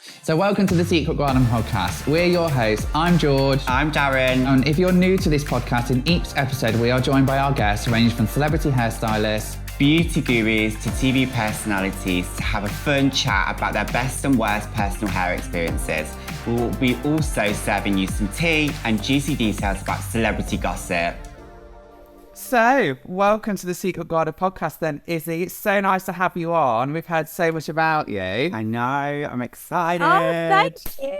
So welcome to the Secret Garden podcast. We're your hosts. I'm George. I'm Darren. And if you're new to this podcast, in each episode we are joined by our guests, ranging from celebrity hairstylists, beauty gurus to TV personalities to have a fun chat about their best and worst personal hair experiences. We'll be also serving you some tea and juicy details about celebrity gossip. So, welcome to the Secret Garden podcast then, Izzy. It's so nice to have you on. We've heard so much about you. I know, I'm excited. Oh, thank you.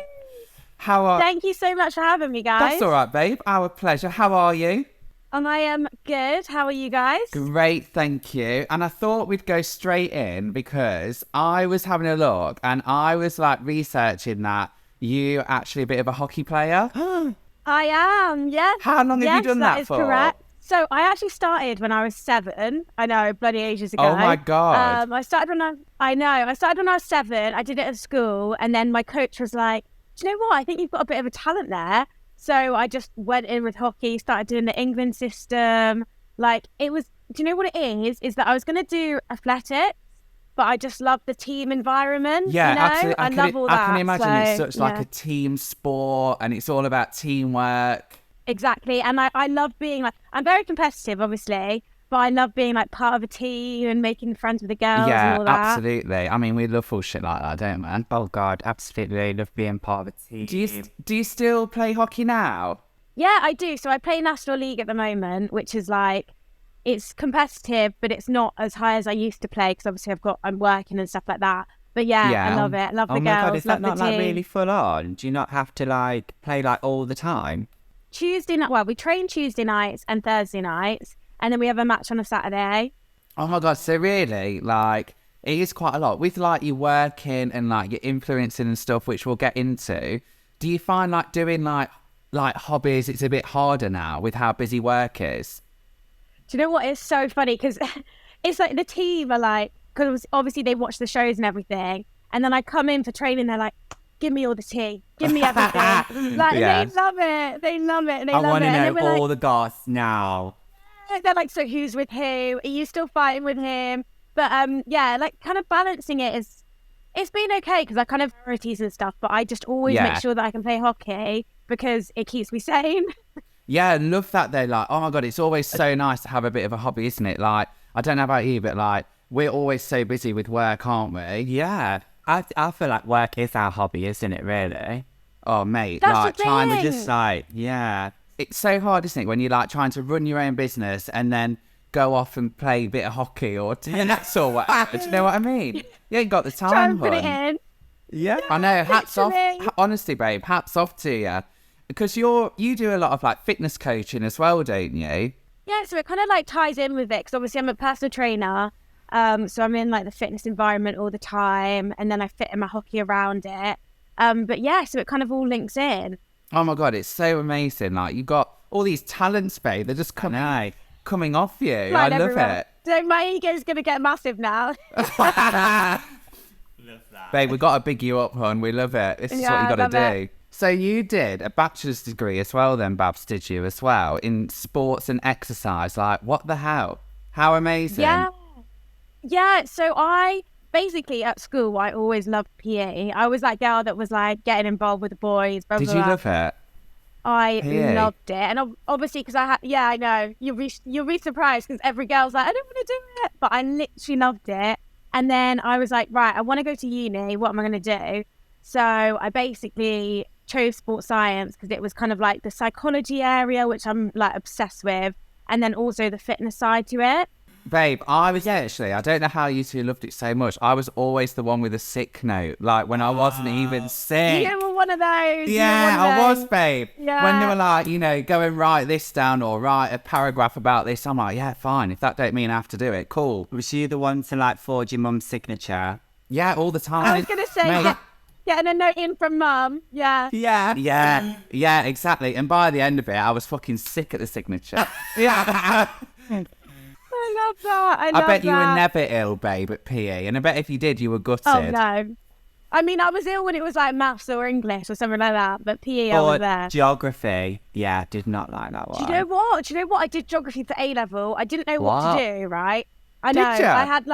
Thank you so much for having me, guys. That's all right, babe. Our pleasure. How are you? I am good. How are you guys? Great, thank you. And I thought we'd go straight in because I was having a look and I was researching that you're actually a bit of a hockey player. I am, yes. How long have you done that for? That is correct. So I actually started when I was 7. I know, bloody ages ago. Oh my God. I started when I was 7. I did it at school, and then my coach was like, "Do you know what? I think you've got a bit of a talent there." So I just went in with hockey, started doing the England system. Do you know what it is? Is that I was going to do athletics, but I just love the team environment. Yeah, you know? absolutely. I love all that. I can imagine it's such a team sport, and it's all about teamwork. Exactly. And I love being I'm very competitive, obviously, but I love being part of a team and making friends with the girls and all that. Yeah, absolutely. I mean, we love full shit like that, don't we? Oh God, absolutely love being part of a team. Do you still play hockey now? Yeah, I do. So I play National League at the moment, which is it's competitive, but it's not as high as I used to play because obviously I'm working and stuff like that. But yeah. I love it. I love the girls. Oh my God, is that not team. really full on? Do you not have to play all the time? Tuesday night. Well, we train Tuesday nights and Thursday nights, and then we have a match on a Saturday. Oh my God! So really, it is quite a lot with you working and your influencing and stuff, which we'll get into. Do you find doing hobbies? It's a bit harder now with how busy work is. Do you know what? It's so funny because it's the team are because obviously they watch the shows and everything, and then I come in for training. They're like, "Give me all the tea. Give me everything." They love it. They love it. I want to know all the goss now. They're so who's with who? Are you still fighting with him? But kind of balancing it's been okay because I kind of priorities and stuff. But I just always make sure that I can play hockey because it keeps me sane. Yeah, I love that though. Oh my God, it's always so nice to have a bit of a hobby, isn't it? I don't know about you, but we're always so busy with work, aren't we? Yeah. I feel like work is our hobby, isn't it, really? Oh, mate. That's the trying to thing. just yeah. It's so hard, isn't it, when you're trying to run your own business and then go off and play a bit of hockey or tennis or whatever. Do you know what I mean? You ain't got the time. Try and put it in. Yeah. I know. Hats off. Honestly, babe, hats off to you. Because you do a lot of fitness coaching as well, don't you? Yeah, so it kind of ties in with it because obviously I'm a personal trainer. So I'm in the fitness environment all the time, and then I fit in my hockey around it. But yeah, so it kind of all links in. Oh my God, it's so amazing. You've got all these talents, babe. They're just coming off you. I love it. So my ego's going to get massive now. Love that. Babe, we've got to big you up, hon. We love it. This is what you got to do. So you did a bachelor's degree as well then, Babs, did you, as well, in sports and exercise? What the hell? How amazing. Yeah, so I basically at school I always loved PE. I was that girl that was getting involved with the boys. Blah, Did blah, you blah. love it? I PE? loved it, and obviously because I know you'll be surprised because every girl's I don't want to do it, but I literally loved it. And then I was right, I want to go to uni. What am I going to do? So I basically chose sports science because it was kind of the psychology area, which I'm obsessed with, and then also the fitness side to it. Babe, I don't know how you two loved it so much. I was always the one with a sick note, when I wasn't even sick. You were one of those. Yeah, I was, babe. Yeah. When they were go and write this down or write a paragraph about this, I'm yeah, fine. If that don't mean I have to do it, cool. Was you the one to forge your mum's signature? Yeah, all the time. I was going to say, getting a note in from mum. Yeah. Yeah, exactly. And by the end of it, I was fucking sick at the signature. Yeah. I love that. I bet you were never ill, babe, at PE. And I bet if you did, you were gutted. Oh, no. I mean, I was ill when it was maths or English or something like that. But PE, I was there. Geography. Yeah, did not like that one. Do you know what? I did geography for A-level. I didn't know what to do, right? I know. Did ya? I had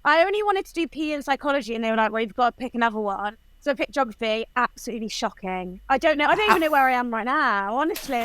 I only wanted to do PE and psychology. And they were well, you've got to pick another one. So I picked geography. Absolutely shocking. I don't even know where I am right now, honestly.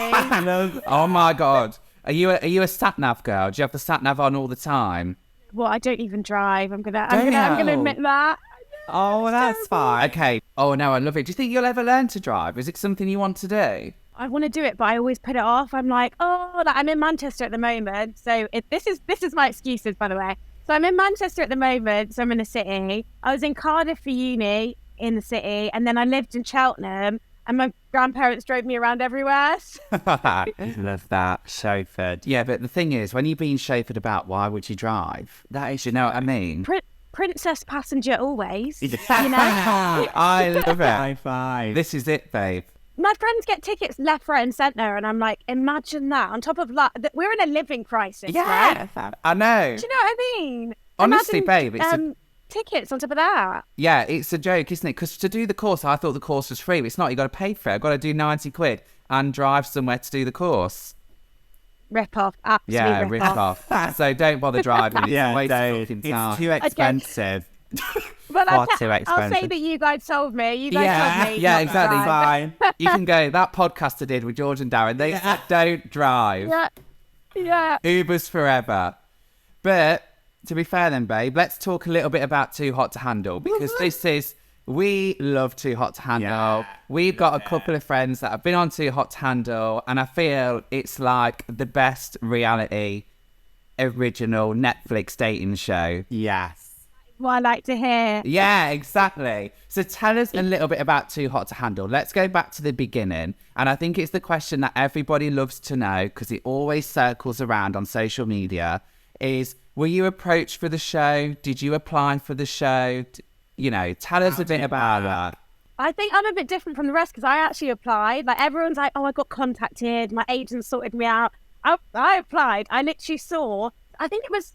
Oh my God. Are you a sat nav girl? Do you have the sat nav on all the time? Well, I don't even drive. I'm gonna Don't. admit that. Oh, that's fine. Okay. Oh no, I love it. Do you think you'll ever learn to drive? Is it something you want to do? I want to do it, but I always put it off. I'm like, I'm in Manchester at the moment. So this is my excuses, by the way. So I'm in Manchester at the moment. So I'm in the city. I was in Cardiff for uni in the city, and then I lived in Cheltenham, and my grandparents drove me around everywhere. Love that. Chauffeured. Yeah, but the thing is, when you're being chauffeured about, why would you drive? That is, you know what I mean? Princess passenger always. You know? I love it. High five. This is it, babe. My friends get tickets left, right, and centre, and I'm like, imagine that. On top of that, we're in a living crisis, right? I know. Do you know what I mean? Honestly, Imagine, babe, it's tickets on top of that. yeah, it's a joke, isn't it? Because to do the course, I thought the course was free, but it's not. You got to pay for it. I've got to do 90 quid and drive somewhere to do the course. Rip off, absolutely Yeah, rip off. So don't bother driving. It's a waste of fucking time. It's too expensive. Well, Far too I'll say expensive. that you guys told me. You guys told me. Yeah, not to exactly. drive. Fine. You can go. That podcast I did with George and Darren, they said don't drive. Yeah. Ubers forever. But to be fair then, babe, let's talk a little bit about Too Hot to Handle, because we love Too Hot to Handle. Yeah. We've got a couple of friends that have been on Too Hot to Handle, and I feel it's like the best reality original Netflix dating show. Yes. What I like to hear. Yeah, exactly. So tell us a little bit about Too Hot to Handle. Let's go back to the beginning. And I think it's the question that everybody loves to know, because it always circles around on social media, is were you approached for the show? Did you apply for the show? You know, tell us a bit about that. I think I'm a bit different from the rest because I actually applied. Like everyone's like, oh, I got contacted. My agent sorted me out. I applied. I literally saw, I think it was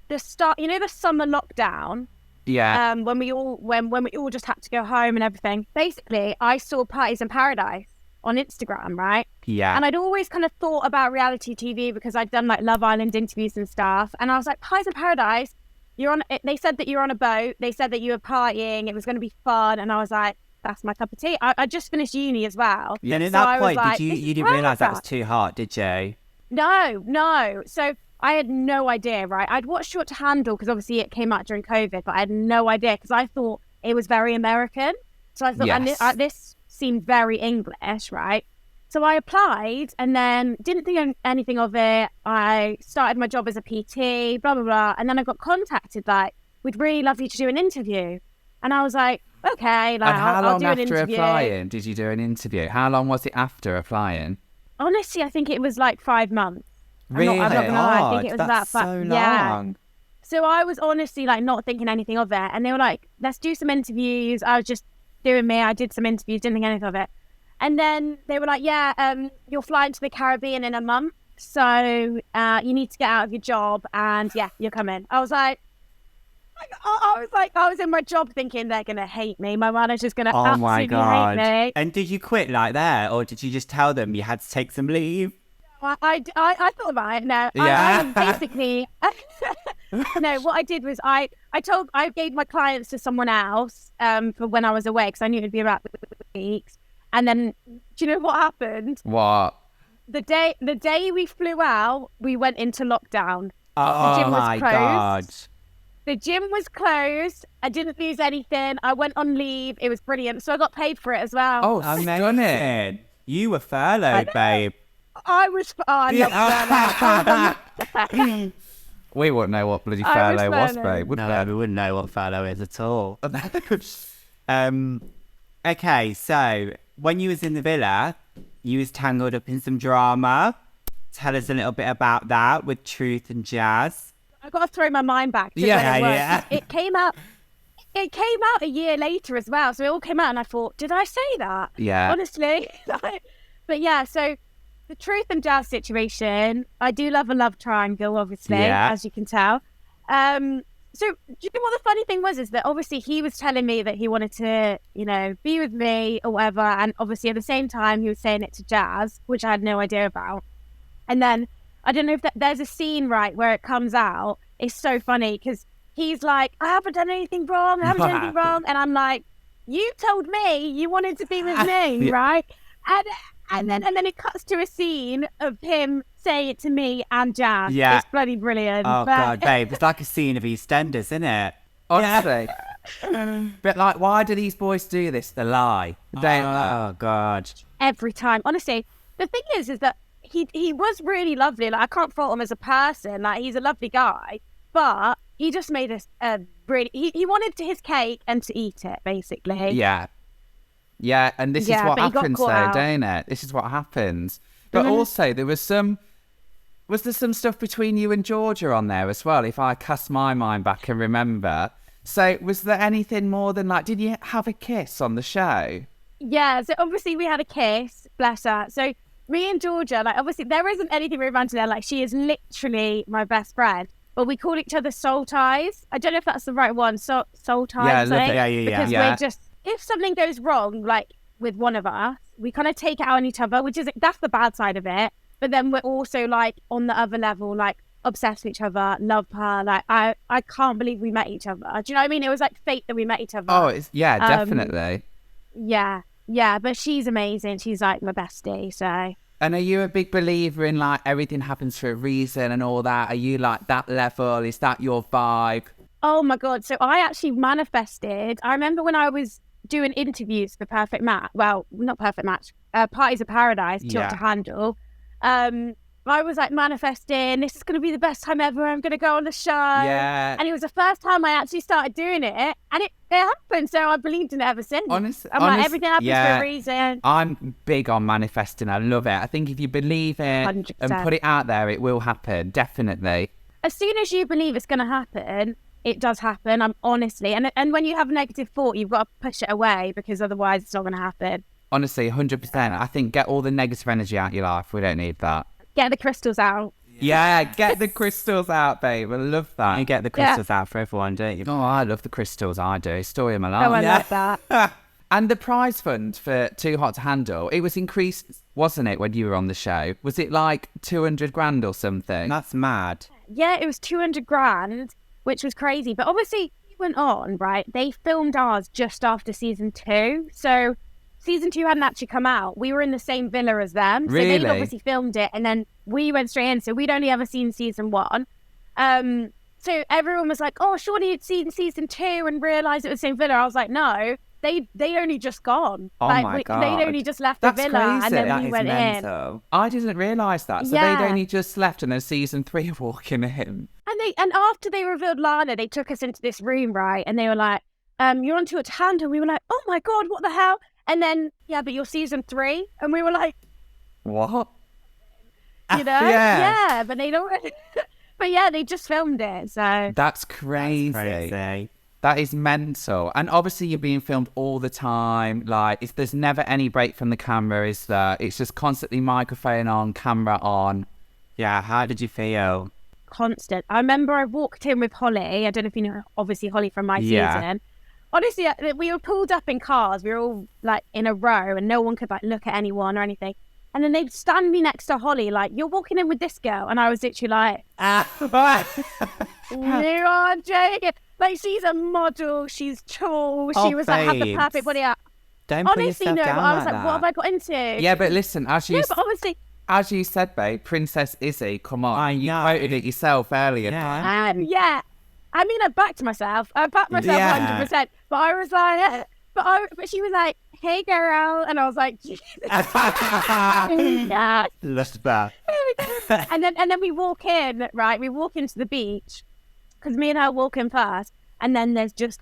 the start, you know, the summer lockdown. Yeah. When we all just had to go home and everything. Basically, I saw Parties in Paradise on Instagram, right? Yeah. And I'd always kind of thought about reality TV because I'd done like Love Island interviews and stuff. And I was like, Parties in Paradise, they said that you're on a boat. They said that you were partying. It was going to be fun. And I was like, that's my cup of tea. I just finished uni as well. Yeah, and at So that I was point, like, you didn't realise that was too hot, did you? No. So I had no idea, right? I'd watched Short to Handle because obviously it came out during COVID, but I had no idea because I thought it was very American. So I thought, Yes. and this seemed very English, right? So I applied and then didn't think anything of it. I started my job as a PT, blah, blah, blah. And then I got contacted like, we'd really love you to do an interview. And I was like, okay, like, And how I'll long do an after interview. applying did you do an interview? How long was it after applying? Honestly, I think it was like 5 months. Really? I'm not gonna lie. I think it was That's that so Yeah. long. So I was honestly like not thinking anything of it. And they were like, let's do some interviews. I was just doing me. I did some interviews, didn't think anything of it. And then they were like, yeah, you're flying to the Caribbean in a month. So you need to get out of your job and yeah, you're coming. I was like, I was in my job thinking they're going to hate me. My manager's going to Oh my absolutely God. hate me. And did you quit like that? Or did you just tell them you had to take some leave? I thought about it. No, Yeah. I basically, no, what I did was I gave my clients to someone else for when I was away because I knew it'd be about weeks. And then, do you know what happened? What? The day we flew out, we went into lockdown. Oh gym was my closed. God. The gym was closed. I didn't lose anything. I went on leave. It was brilliant. So I got paid for it as well. Oh, stunning. Amazing. You were furloughed, babe. I love that. We wouldn't know what bloody I was furlough was, furloughed. babe. would No, we wouldn't know what furlough is at all. Okay, so when you was in the villa, you was tangled up in some drama. Tell us a little bit about that with Truth and Jazz. I got to throw my mind back to Yeah, when it was. yeah. It came out a year later as well. So it all came out and I thought, did I say that? Yeah. Honestly. But yeah, so the Truth and Jazz situation, I do love a love triangle, obviously, Yeah. as you can tell. So do you know what the funny thing was is that obviously he was telling me that he wanted to, you know, be with me or whatever. And obviously at the same time, he was saying it to Jazz, which I had no idea about. And then I don't know if there's a scene, right, where it comes out. It's so funny because he's like, I haven't done anything wrong. And I'm like, you told me you wanted to be with me, right? And then it cuts to a scene of him saying it to me and Jazz. Yeah. It's bloody brilliant. Oh, God, babe. It's like a scene of EastEnders, isn't it? Honestly. But like, why do these boys do this? They lie. Oh, God. Every time. Honestly, the thing is that he was really lovely. Like, I can't fault him as a person. Like, he's a lovely guy. But he just made us really... He wanted his cake and to eat it, basically. Yeah. Yeah, and this is what happens though, don't it? This is what happens. But also, there was there some stuff between you and Georgia on there as well, if I cast my mind back and remember. So was there anything more than like, did you have a kiss on the show? Yeah, so obviously we had a kiss, bless her. So me and Georgia, like obviously there isn't anything romantic there. Like she is literally my best friend, but we call each other soul ties. I don't know if that's the right one, soul ties. Yeah. Because we're just, if something goes wrong, like with one of us, we kind of take it out on each other, that's the bad side of it. But then we're also like on the other level, like obsessed with each other, love her. Like I can't believe we met each other. Do you know what I mean? It was like fate that we met each other. Oh, definitely. Yeah, but she's amazing. She's like my bestie, so. And are you a big believer in like everything happens for a reason and all that? Are you like that level? Is that your vibe? Oh my God. So I actually manifested. I remember when I was doing interviews for Perfect Match. Well, not Perfect Match. Parties of Paradise, Too Hot to Handle. I was like manifesting, this is going to be the best time ever. I'm going to go on the show. Yeah. And it was the first time I actually started doing it. And it happened. So I believed in it ever since. Like, everything happens for a reason. I'm big on manifesting. I love it. I think if you believe it 100%. and put it out there, it will happen. Definitely. As soon as you believe it's going to happen, it does happen. I'm honestly. And when you have a negative thought, you've got to push it away because otherwise it's not going to happen. Honestly, 100%. I think get all the negative energy out of your life. We don't need that. Get the crystals out. Yeah, get the crystals out, babe. I love that. You get the crystals out for everyone, don't you? Oh, I love the crystals. I do. Story of my life. Oh, I love that. And the prize fund for Too Hot to Handle, it was increased, wasn't it, when you were on the show? Was it like 200 grand or something? That's mad. Yeah, it was 200 grand, which was crazy. But obviously, we went on, right? They filmed ours just after season 2. So season 2 hadn't actually come out. We were in the same villa as them. So Really? they'd obviously filmed it and then we went straight in. So we'd only ever seen season 1. So everyone was like, oh, surely you'd seen season 2 and realised it was the same villa. I was like, no, they only just gone. Oh like, my God. They'd only just left the That's villa crazy. and then That we is went mental. in. I didn't realise that. So Yeah. they'd only just left and then season 3 are walking in. And after they revealed Lana, they took us into this room, right? And they were like, you're on Too Hot to Handle. We were like, oh my God, what the hell? And then, yeah, but you're season 3. And we were like, What? you know? Yeah. But they don't. But yeah, they just filmed it. So That's crazy. Crazy. That is mental. And obviously you're being filmed all the time. Like, there's never any break from the camera, is there? It's just constantly microphone on, camera on. Yeah, how did you feel? constant. I remember I walked in with Holly. I don't know if you know, obviously, Holly from my Yeah. season. Honestly, we were pulled up in cars. We were all like in a row and no one could like look at anyone or anything. And then they'd stand me next to Holly, like, you're walking in with this girl. And I was literally like, you are joking. Like, she's a model. She's tall. She Oh, was like, have the babes. perfect body up. Don't put Honestly, yourself no. down But I was like like, that. what have I got into? Yeah, but listen, Yeah, but obviously, as you said, babe, Princess Izzy, come on. I You know. quoted it yourself earlier. Yeah. yeah. I mean, I backed myself. I backed myself Yeah. 100%. But I was like, but she was like, hey, girl. And I was like, Jesus. Yeah. Love that. and then we walk in, right? We walk into the beach because me and her walk in first, and then there's just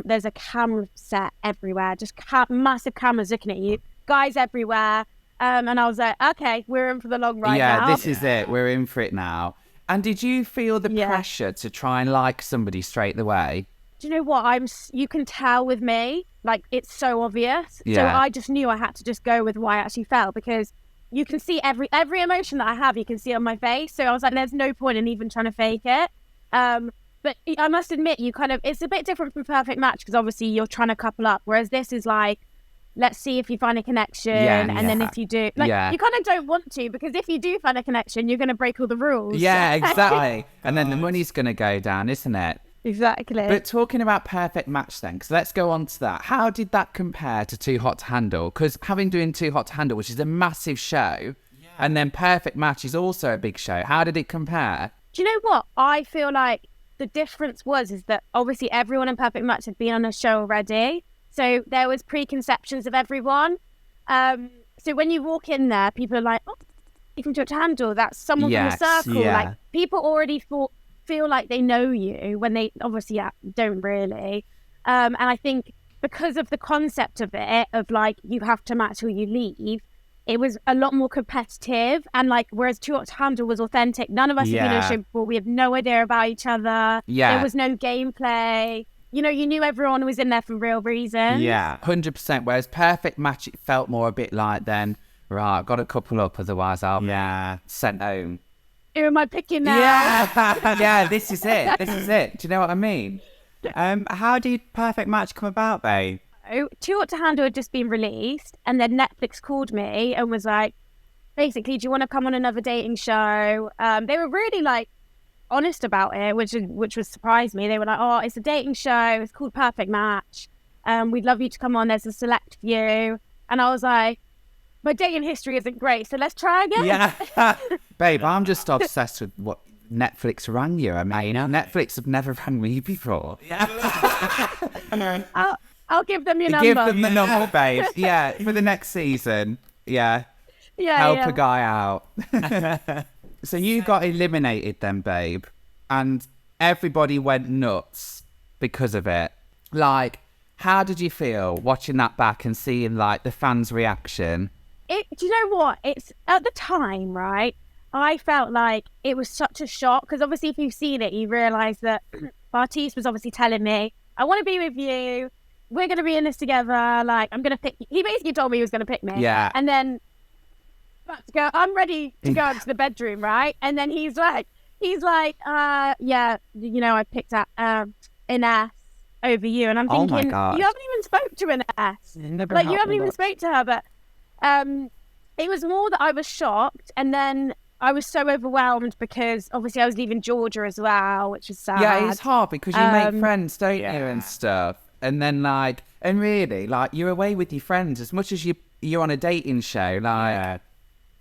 there's a camera set everywhere, just massive cameras looking at you, guys everywhere. And I was like, okay, we're in for the long ride Yeah, now. this is it. We're in for it now. And did you feel the Yeah. pressure to try and like somebody straight away? Do you know what? You can tell with me, like, it's so obvious. So Yeah. I just knew I had to just go with what I actually felt, because you can see every emotion that I have, you can see on my face. So I was like, there's no point in even trying to fake it. But I must admit, it's a bit different from Perfect Match, because obviously you're trying to couple up, whereas this is like, let's see if you find a connection. Yeah, and then yeah. if you do, like, Yeah. you kind of don't want to, because if you do find a connection, you're going to break all the rules. Yeah, exactly. And then the money's going to go down, isn't it? Exactly. But talking about Perfect Match then, because let's go on to that. How did that compare to Too Hot to Handle? Because doing Too Hot to Handle, which is a massive show, and then Perfect Match is also a big show. How did it compare? Do you know what? I feel like the difference is that obviously everyone in Perfect Match had been on a show already. So there was preconceptions of everyone. So when you walk in there, people are like, oh, you from Too Hot to Handle, that's someone from the circle. Yeah. Like, people already feel like they know you when they obviously don't really. And I think because of the concept of it, of like, you have to match or you leave, it was a lot more competitive. And like, whereas Too Hot to Handle was authentic, none of us had been on a show before. We had no idea about each other. Yeah. There was no gameplay. You know, you knew everyone was in there for real reasons. Yeah. 100%. Whereas Perfect Match, it felt more a bit like then, right, I've got a couple up, otherwise I'll be sent home. Who am I picking now? Yeah, this is it. This is it. Do you know what I mean? How did Perfect Match come about, babe? Too Hot to Handle had just been released, and then Netflix called me and was like, basically, do you want to come on another dating show? They were really like honest about it, which was surprised me. They were like, oh, it's a dating show. It's called Perfect Match. We'd love you to come on. There's a select few. And I was like, my dating history isn't great, so let's try again. Yeah. Babe, I'm just obsessed with what Netflix rang you. I mean, Netflix have never rang me before. Yeah. I'll give them your number. Give them the number, babe. Yeah, for the next season. Yeah. Help a guy out. So you got eliminated then, babe, and everybody went nuts because of it. Like, how did you feel watching that back and seeing like the fans' reaction? Do you know what? It's at the time, right? I felt like it was such a shock because obviously if you've seen it, you realise that Bartiz was obviously telling me, I want to be with you. We're going to be in this together. Like, I'm going to pick you. He basically told me he was going to pick me. Yeah. And then I'm ready to go into the bedroom, right? And then he's like, yeah, you know, I picked up Ines over you. And I'm thinking, my God. you haven't even spoke to Ines. Like, you haven't even spoke to her. But it was more that I was shocked. And then I was so overwhelmed because obviously I was leaving Georgia as well, which was sad. Yeah, it's hard because you make friends, don't you, and stuff. And then like, and really, like, you're away with your friends as much as you're on a dating show. Like,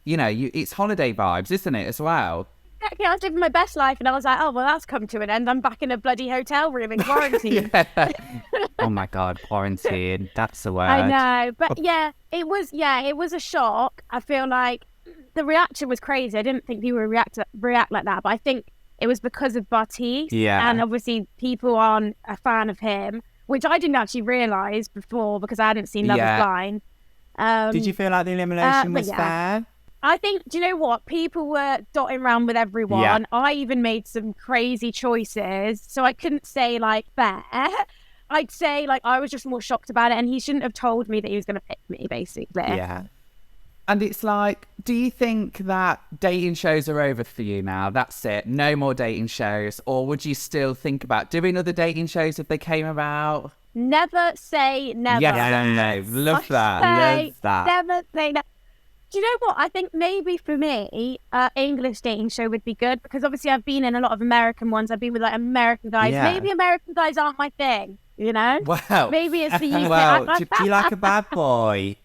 you know, it's holiday vibes, isn't it, as well? Exactly. I was living my best life, and I was like, oh well, that's come to an end. I'm back in a bloody hotel room in quarantine. Oh my God, quarantine. That's the word. I know, but it was a shock. I feel like the reaction was crazy. I didn't think people would react like that, but I think it was because of Bartiz. Yeah. And obviously people aren't a fan of him, which I didn't actually realise before because I hadn't seen Love is Blind. Did you feel like the elimination was fair? I think, do you know what? People were dotting around with everyone. Yeah. I even made some crazy choices. So I couldn't say like fair. I'd say like I was just more shocked about it, and he shouldn't have told me that he was going to pick me, basically. Yeah. And it's like, do you think that dating shows are over for you now? That's it. No more dating shows. Or would you still think about doing other dating shows if they came about? Never say never. Yeah, no. Love that. Love that. Never say never. Do you know what? I think maybe for me, English dating show would be good because obviously I've been in a lot of American ones. I've been with like American guys. Yeah. Maybe American guys aren't my thing, you know? Wow. Maybe it's the UK. Well, do you like a bad boy?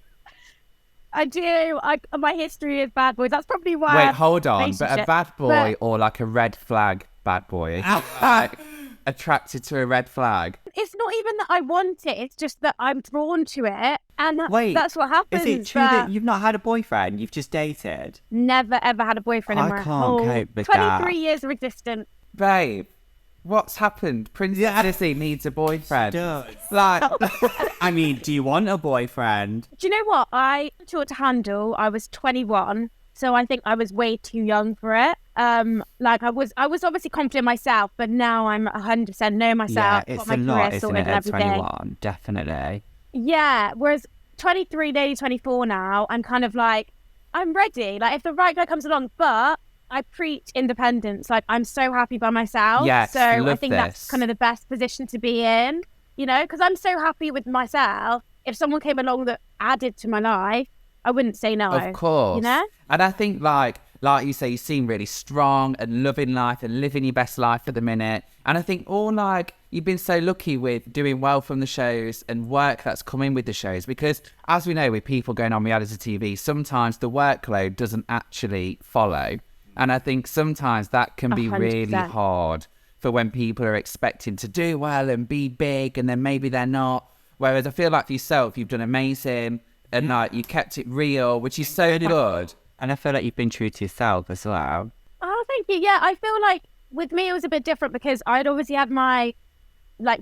I do. My history is bad boys. That's probably why. Wait, hold on. But a relationship. bad boy or like a red flag bad boy? Like, attracted to a red flag? It's not even that I want it. It's just that I'm drawn to it. And that's what happens. Is it true that you've not had a boyfriend? You've just dated? Never, ever had a boyfriend in I my can't whole cope with 23 that. years of existence. Babe, what's happened? Princess Izzy needs a boyfriend. Does. Like, I mean, do you want a boyfriend? Do you know what? I Too Hot to Handle, I was 21. So I think I was way too young for it. Like I was obviously confident in myself, but now I'm 100% know myself. Yeah, it's got my a career lot, isn't sorted it, and at everything. 21? Definitely. Yeah, whereas 23, nearly 24 now, I'm kind of like, I'm ready. Like, if the right guy comes along, but I preach independence. Like, I'm so happy by myself. Yes, so I love think this. that's kind of the best position to be in, you know, because I'm so happy with myself. If someone came along that added to my life, I wouldn't say no. of course. You know? And I think, like like you say, you seem really strong and loving life and living your best life at the minute. And I think you've been so lucky with doing well from the shows and work that's come in with the shows, because as we know, with people going on reality TV, sometimes the workload doesn't actually follow. And I think sometimes that can be 100%. really hard for when people are expecting to do well and be big and then maybe they're not. Whereas I feel like for yourself, you've done amazing and you kept it real, which is so good. And I feel like you've been true to yourself as well. Oh, thank you. Yeah, I feel like with me, it was a bit different because I'd obviously had my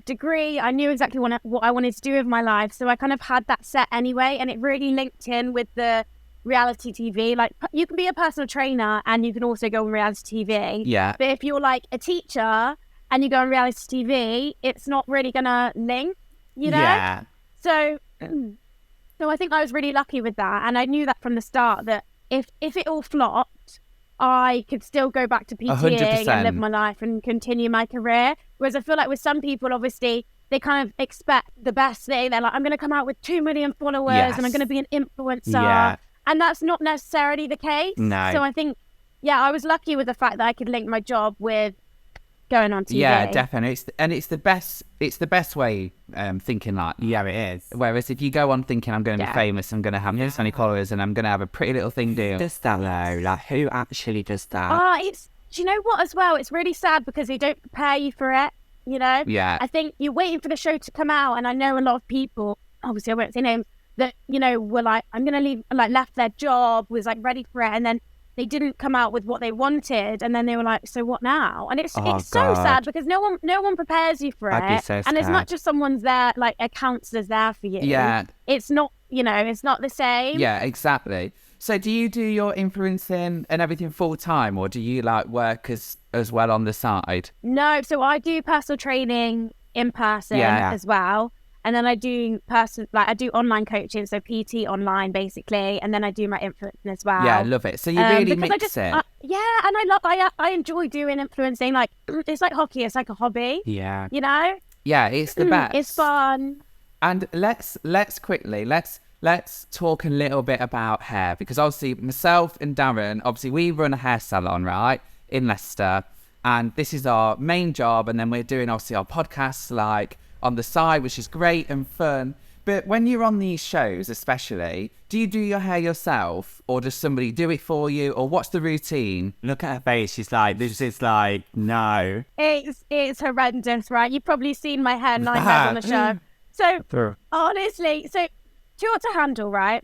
degree. I knew exactly what I wanted to do with my life. So I kind of had that set anyway. And it really linked in with the reality TV. Like, you can be a personal trainer and you can also go on reality TV. Yeah. But if you're like a teacher and you go on reality TV, it's not really going to link, you know? Yeah. So I think I was really lucky with that. And I knew that from the start that if it all flopped, I could still go back to PTing 100%. and live my life and continue my career. Whereas I feel like with some people, obviously, they kind of expect the best thing. They're like, I'm going to come out with 2 million followers and I'm going to be an influencer. Yeah. And that's not necessarily the case. No. So I think, I was lucky with the fact that I could link my job with going on TV. Yeah, definitely. It's the best way thinking like. Yeah, it is. Whereas if you go on thinking I'm going to be famous, I'm going to have this many followers and I'm going to have a pretty little thing do. Who does that though? Like, who actually does that? Do you know what as well? It's really sad because they don't prepare you for it, you know? Yeah. I think you're waiting for the show to come out, and I know a lot of people, obviously I won't say names, that, were like, I'm going to leave, left their job, was ready for it, and then they didn't come out with what they wanted, and then they were like, so what now? And it's so sad because no one prepares you for it. I'd be so and as scared. much as someone's there, a counselor's there for you, it's not, it's not the same. Yeah, exactly. So do you do your influencing and everything full time, or do you work as well on the side? No, so I do personal training in person as well. And then I do I do online coaching, so PT online basically, and then I do my influencing as well. Yeah, I love it. So you really mix it. And I enjoy doing influencing. It's like hockey, it's like a hobby. Yeah. You know? Yeah, it's the best. It's fun. And let's quickly talk a little bit about hair, because obviously myself and Darren, obviously we run a hair salon, right, in Leicester, and this is our main job, and then we're doing obviously our podcasts on the side, which is great and fun. But when you're on these shows, especially, do you do your hair yourself, or does somebody do it for you, or what's the routine? Look at her face. She's like, this is no. It's horrendous, right? You've probably seen my hair 9 times on the show. So honestly, too to handle, right?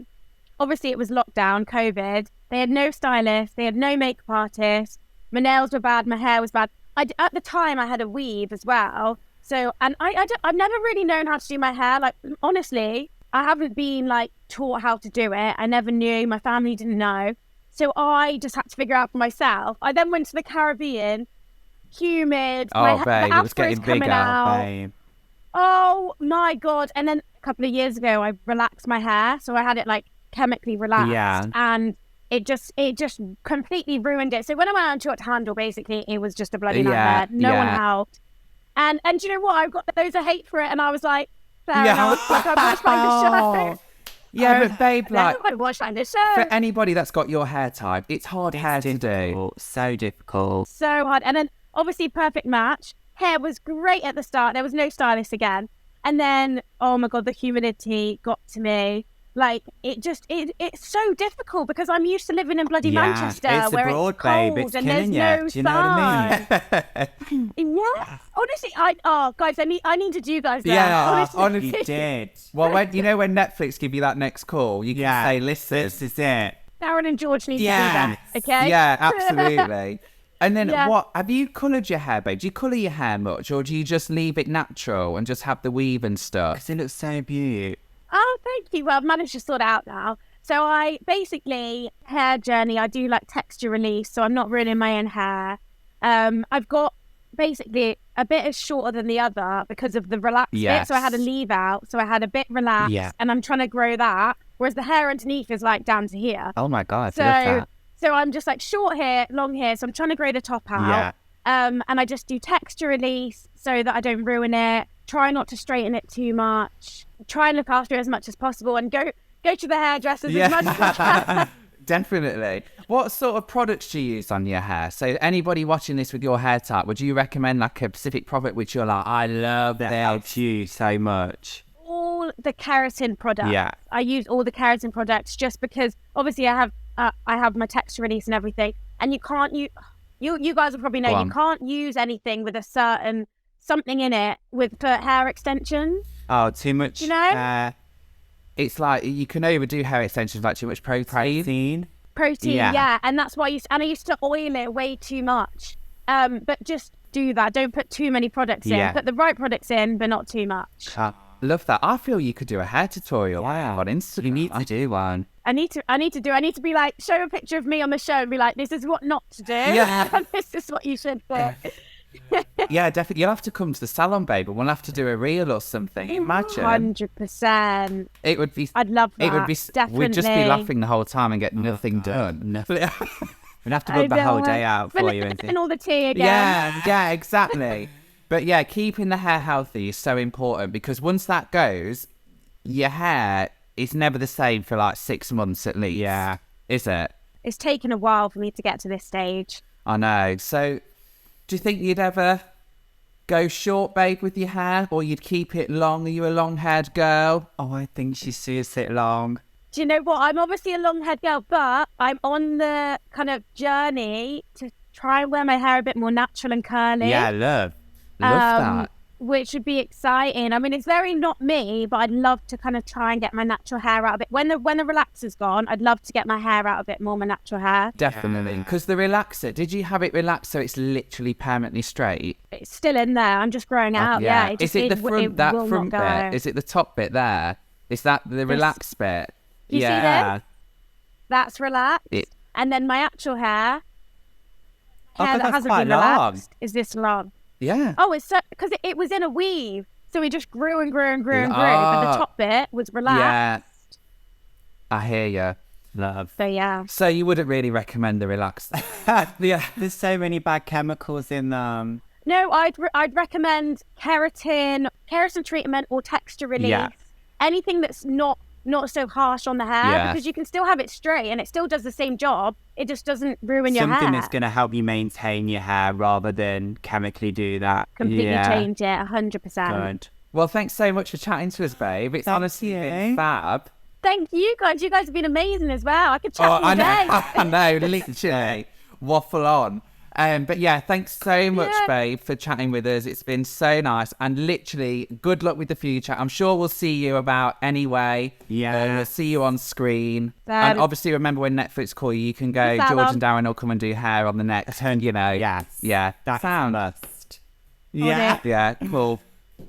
Obviously, it was lockdown, COVID. They had no stylist. They had no makeup artist. My nails were bad. My hair was bad. At the time, I had a weave as well. So, and I've never really known how to do my hair. Honestly, I haven't been taught how to do it. I never knew. My family didn't know. So I just had to figure out for myself. I then went to the Caribbean, humid. Oh, babe, it was getting bigger. Babe. Oh my God. And then a couple of years ago, I relaxed my hair. So I had it chemically relaxed. Yeah. And it just completely ruined it. So when I went on Short to Handle, basically, it was just a bloody nightmare. No one helped. And do you know what? I got loads of hate for it, and I was like, fair enough. I watched the show. Yeah, but babe, I watched the show. for anybody that's got your hair type, it's hard hair to do. So difficult. So hard. And then, obviously, perfect match. Hair was great at the start. There was no stylist again. And then, oh my God, the humidity got to me. It's so difficult because I'm used to living in bloody Manchester, it's where abroad, it's cold babe. It's and there's killing no you. Do you know what I sun. Yeah, honestly, guys, I needed you guys there. Yeah, honestly. You did. Well, when Netflix give you that next call, you can say, listen, this is it. Darren and George need to do that, okay? Yeah, absolutely. And then what, have you coloured your hair, babe? Do you colour your hair much, or do you just leave it natural and just have the weave and stuff? Because it looks so beautiful. Oh, thank you. Well, I've managed to sort it out now. So I basically, hair journey, I do texture release, so I'm not ruining my own hair. I've got basically a bit is shorter than the other because of the relaxed bit. So I had a leave out, so I had a bit relaxed, and I'm trying to grow that. Whereas the hair underneath is down to here. Oh my God, I love that. So I'm just short hair, long hair. So I'm trying to grow the top out. Yeah. And I just do texture release so that I don't ruin it. Try not to straighten it too much. Try and look after it as much as possible, and go to the hairdressers as much as I can. Definitely. What sort of products do you use on your hair? So anybody watching this with your hair type, would you recommend like a specific product which you're like, I love That this? helps you so much. All the keratin products. Yeah. I use all the keratin products just because obviously I have my texture release and everything, and you can't you guys will probably Go know on. you can't use anything with a certain something in it for hair extensions. Oh, too much. You know? It's like you can overdo hair extensions like too much protein. Protein, Yeah. yeah, and that's why I used to oil it way too much. But just do that. Don't put too many products Yeah. in. Put the right products in, but not too much. Love that. I feel you could do a hair tutorial on Instagram. You need to do one. I need to be like, show a picture of me on the show and be like, this is what not to do. Yeah. And this is what you should do. Yeah, definitely. You'll have to come to the salon, babe, and we'll have to do a reel or something. Imagine. 100%. It would be. I'd love that. It would be. Definitely. We'd just be laughing the whole time and get nothing done. We'd have to book the whole day out for you. And all the tea again. Yeah, exactly. But yeah, keeping the hair healthy is so important because once that goes, your hair is never the same for like 6 months at least. Yeah. Is it? It's taken a while for me to get to this stage. I know. So, do you think you'd ever go short, babe, with your hair, or you'd keep it long? Are you a long-haired girl? Oh, I think she sees it long. Do you know what? I'm obviously a long-haired girl, but I'm on the kind of journey to try and wear my hair a bit more natural and curly. Yeah, love. Love that. Which would be exciting. I mean, it's very not me, but I'd love to kind of try and get my natural hair out a bit. When the relaxer's gone, I'd love to get my hair out a bit more, my natural hair. Definitely. Because the relaxer, did you have it relaxed so it's literally permanently straight? It's still in there. I'm just growing out. Yeah. It just, Is it the front, it that will front not bit? go. Is it the top bit there? Is that the relaxed bit? You see yeah. this? That's relaxed. And then my actual hair Oh, that that's hasn't quite been long. relaxed, is this long. Yeah. Oh, it's so because it was in a weave, so it just grew and grew and grew and grew. But the top bit was relaxed. Yeah. I hear you. Love. So yeah. So you wouldn't really recommend the relaxed? Yeah. There's so many bad chemicals in them. No, I'd recommend keratin treatment or texture release. Yeah. Anything that's not so harsh on the hair, Yeah. because you can still have it straight and it still does the same job. It just doesn't ruin your hair. Something that's going to help you maintain your hair rather than chemically do that. Completely Yeah. change it, 100%. Good. Well, thanks so much for chatting to us, babe. It's Thank honestly you. been fab. Thank you guys. You guys have been amazing as well. I could chat all I day. know, I know, literally waffle on. But yeah, thanks so much, Yeah. babe, for chatting with us. It's been so nice, and literally, good luck with the future. I'm sure we'll see you about anyway. Yeah. See you on screen, Sad. and obviously, remember when Netflix call you, you can go. Sad George on. and Darren will come and do hair on the next. You know. Yes. Yeah. That's Sound. must. Yeah. it. Yeah. Cool.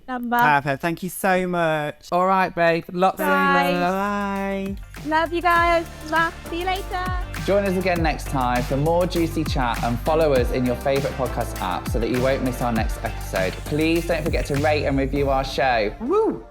Number. Perfect. Thank you so much. All right, babe. Lots of Bye. love. Bye. Love you guys. See you later. Join us again next time for more juicy chat, and follow us in your favourite podcast app so that you won't miss our next episode. Please don't forget to rate and review our show. Woo!